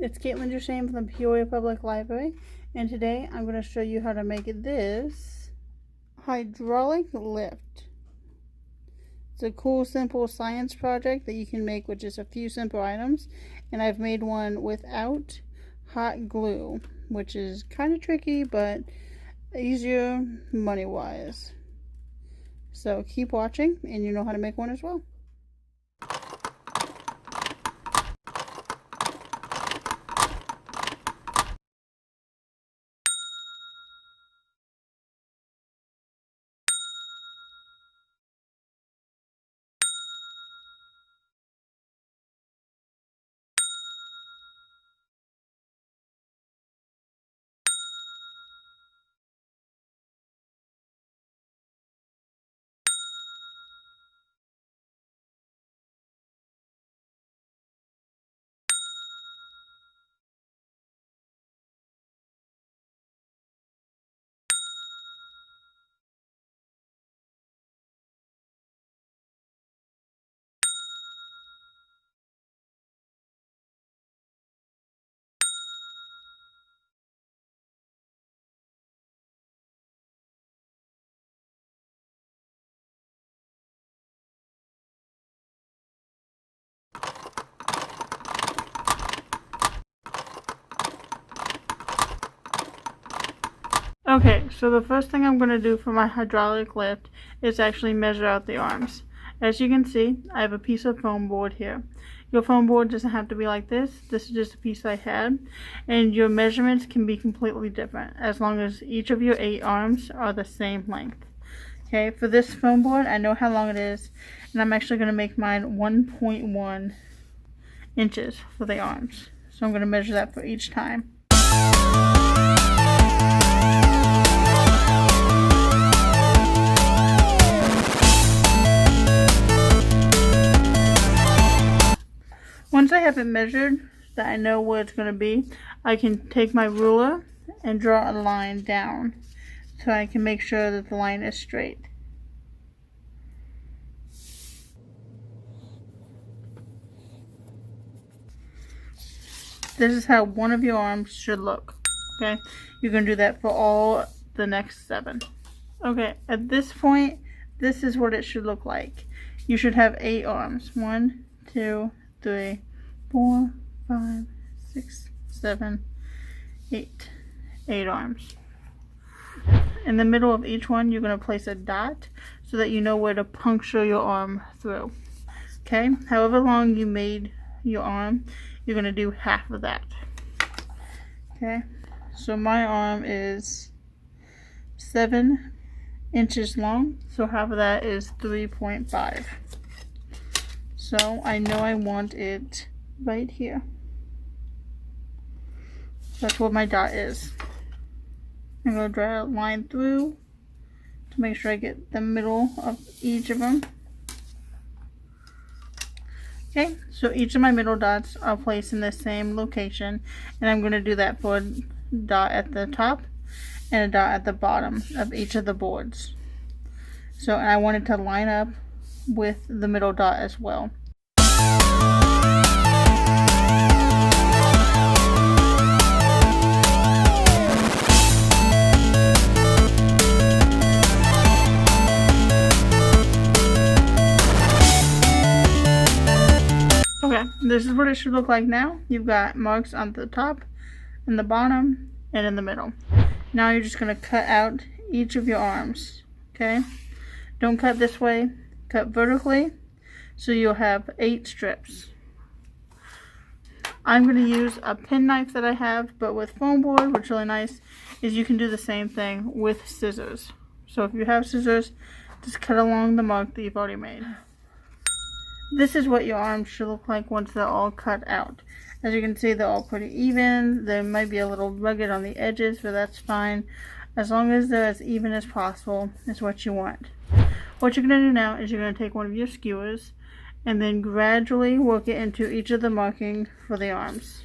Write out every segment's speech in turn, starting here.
it's Katelin from the Peoria Public Library, and today I'm going to show you how to make this hydraulic lift. It's a cool, simple science project that you can make with just a few simple items, and I've made one without hot glue, which is kind of tricky, but easier money-wise. So keep watching, and you know how to make one as well. Okay, so the first thing I'm going to do for my hydraulic lift is actually measure out the arms. As you can see, I have a piece of foam board here. Your foam board doesn't have to be like this. This is just a piece I had. And your measurements can be completely different as long as each of your 8 arms are the same length. Okay, for this foam board, I know how long it is, and I'm actually going to make mine 1.1 inches for the arms. So I'm going to measure that for each time. Once I have it measured, that I know where it's going to be, I can take my ruler and draw a line down so I can make sure that the line is straight. This is how one of your arms should look. Okay, you're going to do that for all the next 7. Okay, at this point, this is what it should look like. You should have 8 arms. 1, 2, 3, 4, 5, 6, 7, 8. 8 arms. In the middle of each one, you're going to place a dot so that you know where to puncture your arm through. Okay, however long you made your arm, you're going to do half of that. Okay, so my arm is 7 inches long, so half of that is 3.5. So I know I want it right here. That's what my dot is. I'm going to draw a line through to make sure I get the middle of each of them. Okay, so each of my middle dots are placed in the same location, and I'm going to do that for a dot at the top and a dot at the bottom of each of the boards. So, and I want it to line up with the middle dot as well. Okay, this is what it should look like now. You've got marks on the top, and the bottom, and in the middle. Now you're just going to cut out each of your arms. Okay, don't cut this way, cut vertically, so you'll have 8 strips. I'm going to use a penknife that I have, but with foam board, what's really nice is you can do the same thing with scissors. So if you have scissors, just cut along the mark that you've already made. This is what your arms should look like once they're all cut out. As you can see, they're all pretty even. They might be a little rugged on the edges, but that's fine. As long as they're as even as possible is what you want. What you're going to do now is you're going to take one of your skewers and then gradually work it into each of the marking for the arms.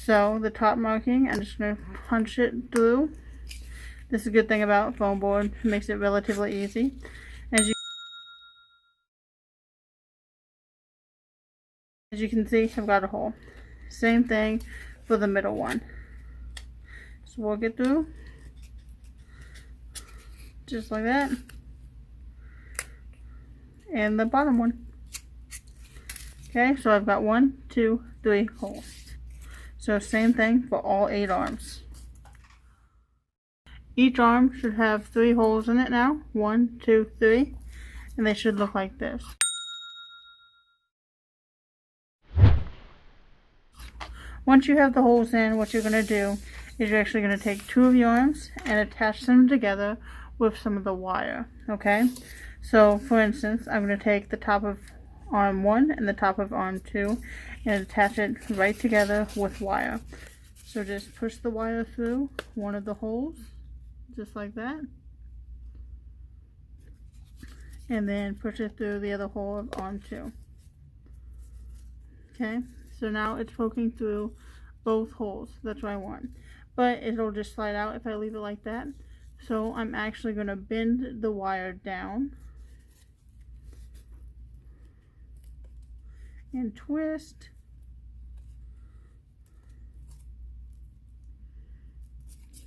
So the top marking, I'm just going to punch it through. This is a good thing about foam board. It makes it relatively easy. As you can see, I've got a hole. Same thing for the middle one. So work it through just like that, and the bottom one. Okay, so I've got 1, 2, 3 holes. So same thing for all 8 arms. Each arm should have 3 holes in it now. 1, 2, 3, and they should look like this. Once you have the holes in, what you're going to do is you're actually going to take 2 of your arms and attach them together with some of the wire. Okay, so for instance, I'm going to take the top of arm 1 and the top of arm 2 and attach it right together with wire. So just push the wire through one of the holes, just like that, and then push it through the other hole of arm 2. Okay, so now it's poking through both holes. That's what I want, but it'll just slide out if I leave it like that. So I'm actually going to bend the wire down and twist.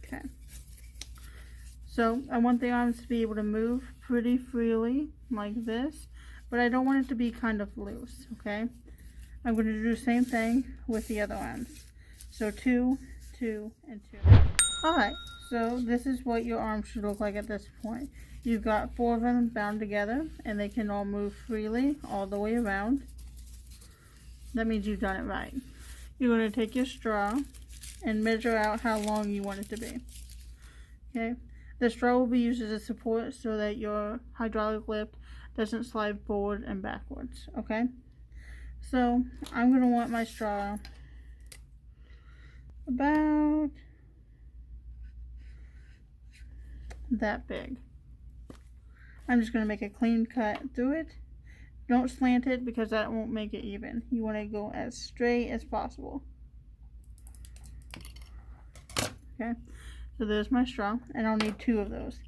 Okay, so I want the arms to be able to move pretty freely like this, but I don't want it to be kind of loose. Okay, I'm going to do the same thing with the other arms. So 2, 2, and 2. Alright, so this is what your arms should look like at this point. You've got 4 of them bound together, and they can all move freely all the way around. That means you've done it right. You're going to take your straw and measure out how long you want it to be. Okay, the straw will be used as a support so that your hydraulic lift doesn't slide forward and backwards. Okay, so I'm going to want my straw about that big. I'm just going to make a clean cut through it. Don't slant it because that won't make it even. You want to go as straight as possible. Okay, so there's my straw, and I'll need 2 of those,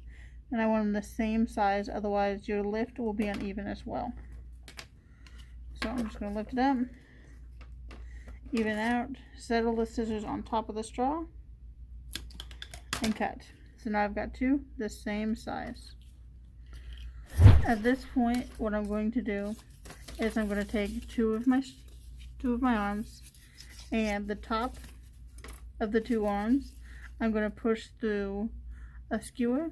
and I want them the same size, otherwise your lift will be uneven as well. So I'm just going to lift it up, even out, settle the scissors on top of the straw, and cut. So now I've got 2 the same size. At this point, what I'm going to do is I'm going to take 2 of my arms, and the top of the 2 arms I'm going to push through a skewer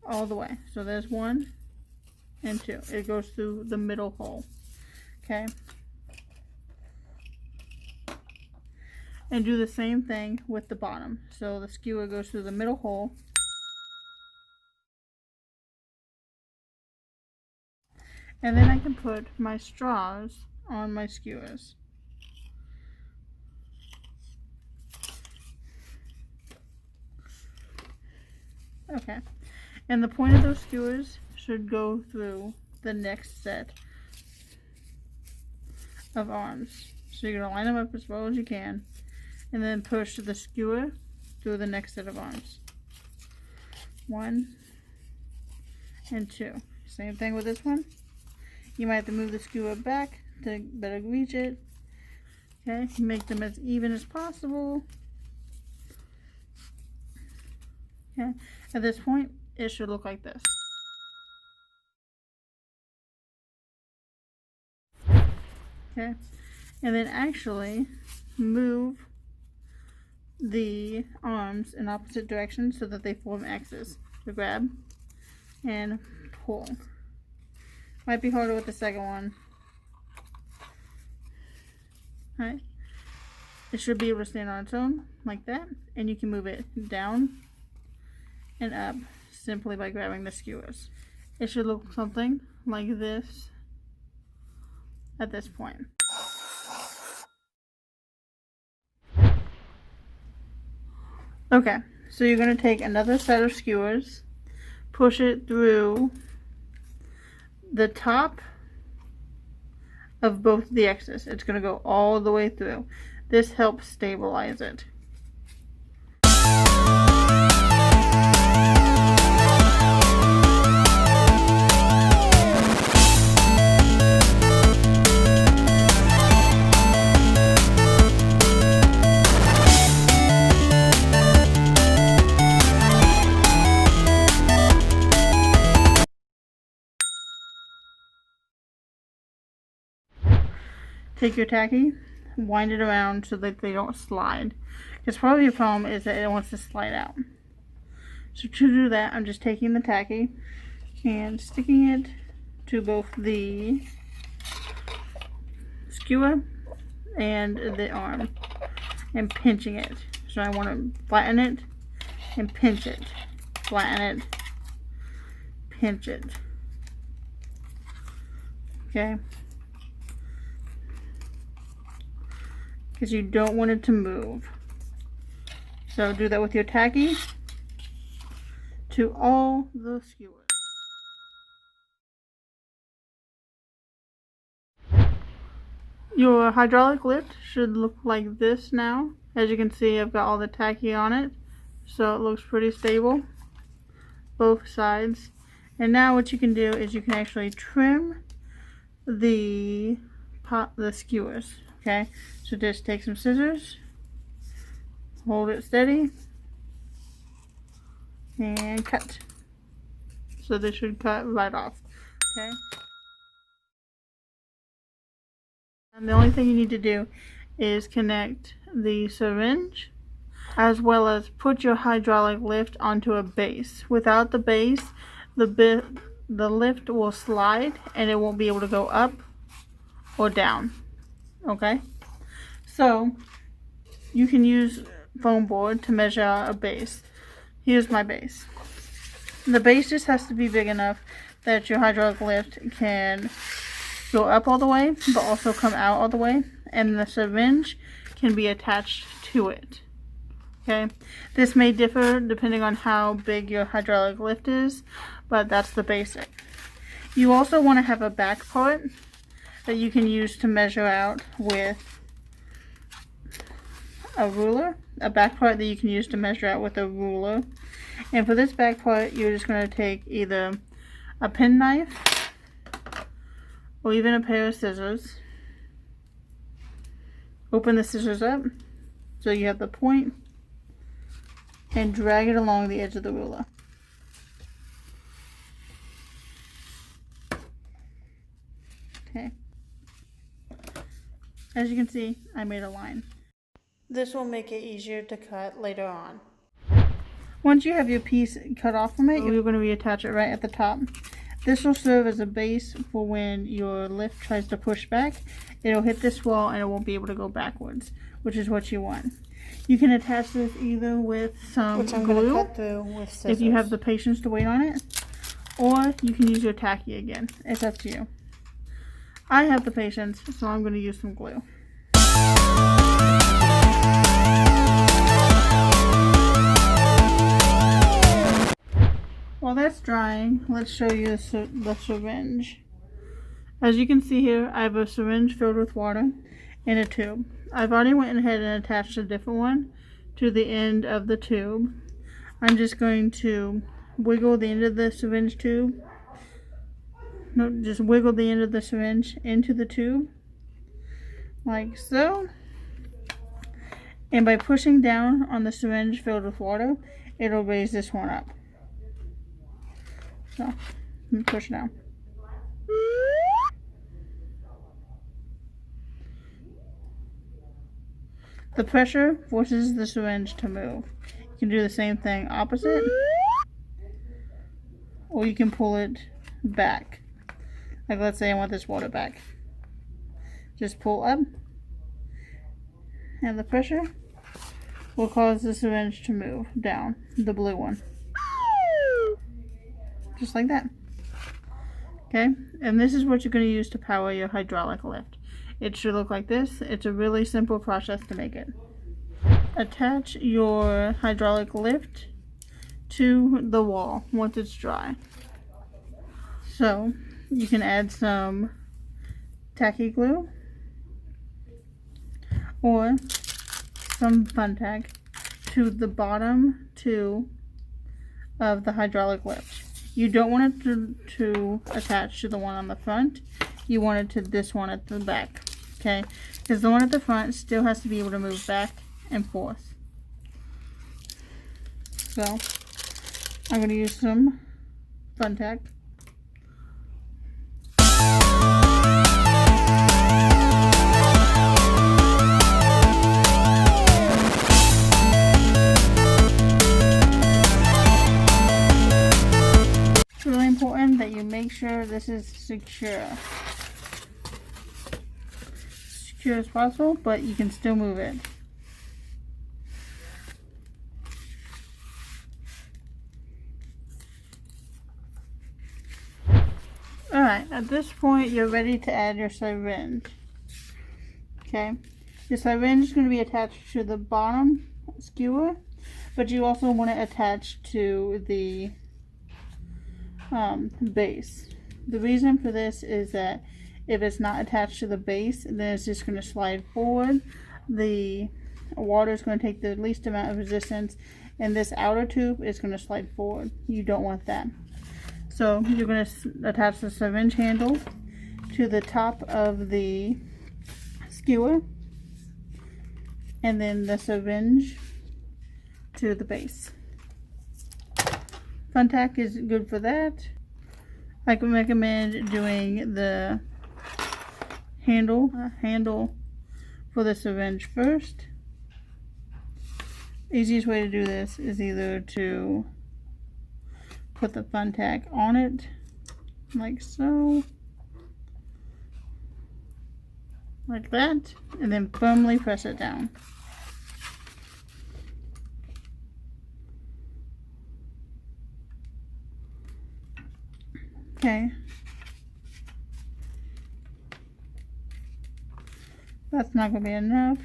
all the way. So there's 1 and 2. It goes through the middle hole. Okay, and do the same thing with the bottom. So the skewer goes through the middle hole, and then I can put my straws on my skewers. Okay, and the point of those skewers should go through the next set of arms. So you're going to line them up as well as you can, and then push the skewer through the next set of arms. 1 and 2. Same thing with this one. You might have to move the skewer back to better reach it. Okay, make them as even as possible. Okay, at this point, it should look like this. Okay, and then actually move the arms in opposite directions so that they form X's. So grab and pull. Might be harder with the second one. Alright, it should be able to stand on its own like that, and you can move it down and up simply by grabbing the skewers. It should look something like this at this point. Okay, so you're going to take another set of skewers, push it through the top of both the X's. It's going to go all the way through. This helps stabilize it. take your tacky, wind it around so that they don't slide. Because part of your problem is that it wants to slide out. So to do that, I'm just taking the tacky and sticking it to both the skewer and the arm and pinching it. So I want to flatten it and pinch it. Flatten it, pinch it. Okay? Because you don't want it to move. So do that with your tacky to all the skewers. Your hydraulic lift should look like this now. As you can see, I've got all the tacky on it, so it looks pretty stable, both sides. And now what you can do is you can actually trim the skewers. Okay, so just take some scissors, hold it steady, and cut. So they should cut right off. Okay. And the only thing you need to do is connect the syringe as well as put your hydraulic lift onto a base. Without the base, the lift will slide and it won't be able to go up or down. Okay, so you can use foam board to measure out a base. Here's my base. The base just has to be big enough that your hydraulic lift can go up all the way but also come out all the way, and the syringe can be attached to it. Okay, this may differ depending on how big your hydraulic lift is, but that's the basic. You also want to have a back part that you can use to measure out with a ruler. A back part that you can use to measure out with a ruler. And for this back part, you're just going to take either a penknife or even a pair of scissors. Open the scissors up so you have the point and drag it along the edge of the ruler. Okay. As you can see, I made a line. This will make it easier to cut later on. Once you have your piece cut off from it, you're going to reattach it right at the top. This will serve as a base for when your lift tries to push back. It'll hit this wall and it won't be able to go backwards, which is what you want. You can attach this either with some glue, cut through with scissors, if you have the patience to wait on it, or you can use your tacky again. It's up to you. I have the patience, so I'm going to use some glue. While that's drying, let's show you the syringe. As you can see here, I have a syringe filled with water and a tube. I've already went ahead and attached a different one to the end of the tube. I'm just going to wiggle the end of the syringe tube. No, just wiggle the end of the syringe into the tube, like so. And by pushing down on the syringe filled with water, it'll raise this one up. So, push down. The pressure forces the syringe to move. You can do the same thing opposite, or you can pull it back. Like, let's say I want this water back. Just pull up, and the pressure will cause the syringe to move down, the blue one. Just like that. Okay, and this is what you're going to use to power your hydraulic lift. It should look like this. It's a really simple process to make it. Attach your hydraulic lift to the wall once it's dry. So you can add some tacky glue or some fun tack to the bottom two of the hydraulic lift. You don't want it to attach to the one on the front. You want it to this one at the back, okay? Because the one at the front still has to be able to move back and forth. So I'm going to use some fun tack. important that you make sure this is secure as possible, but you can still move it. Alright, at this point you're ready to add your syringe. Okay, your syringe is going to be attached to the bottom skewer, but you also want to attach to the base. The reason for this is that if it's not attached to the base, then it's just going to slide forward. The water is going to take the least amount of resistance, and this outer tube is going to slide forward. You don't want that. So you're going to attach the syringe handle to the top of the skewer, and then the syringe to the base. Fun Tack is good for that. I can recommend doing the handle for the syringe first. Easiest way to do this is either to put the Fun Tack on it like so, like that, and then firmly press it down. Okay, that's not going to be enough.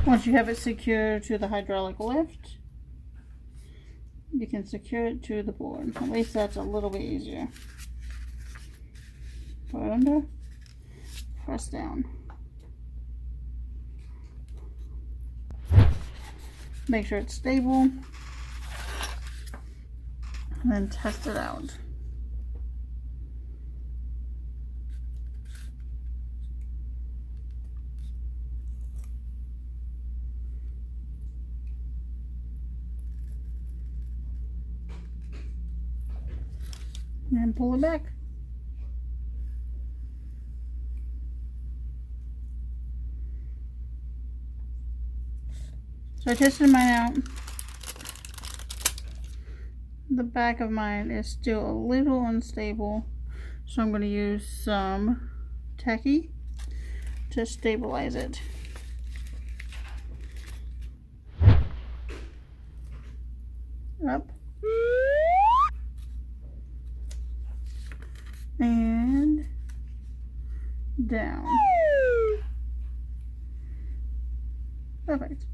Once you have it secured to the hydraulic lift, you can secure it to the board. At least that's a little bit easier. Put it under, press down. Make sure it's stable, and then test it out. And pull it back. So I tested mine out. The back of mine is still a little unstable, so I'm going to use some tacky to stabilize it. Up. And down. Perfect.